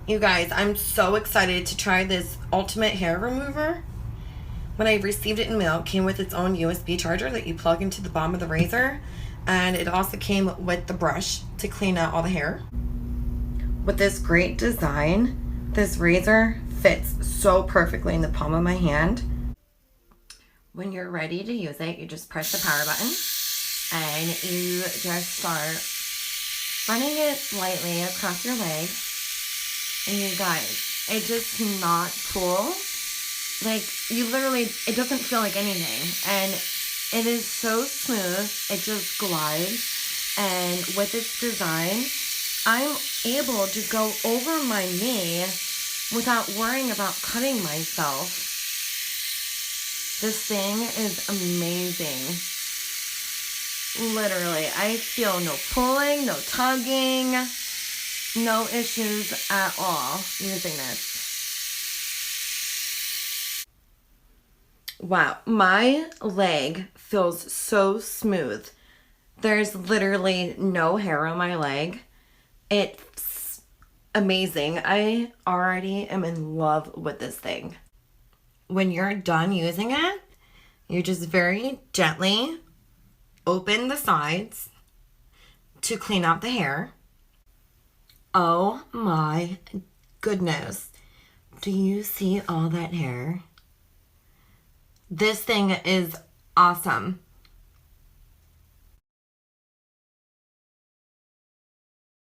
You guys, I'm so excited to try this ultimate hair remover. When I received it in mail, it came with its own USB charger that you plug into the bottom of the razor, and it also came with the brush to clean out all the hair. With this great design, this razor fits so perfectly in the palm of my hand. When you're ready to use it, you just press the power button and you just start running it lightly across your leg. And you guys, it does not pull. Like, you literally, it doesn't feel like anything. And it is so smooth, it just glides. And with its design, I'm able to go over my knee without worrying about cutting myself. This thing is amazing. Literally, I feel no pulling, no tugging. No issues at all using this. Wow, my leg feels so smooth. There's literally no hair on my leg. It's amazing. I already am in love with this thing. When you're done using it, you just very gently open the sides to clean out the hair. Oh my goodness. Do you see all that hair? This thing is awesome.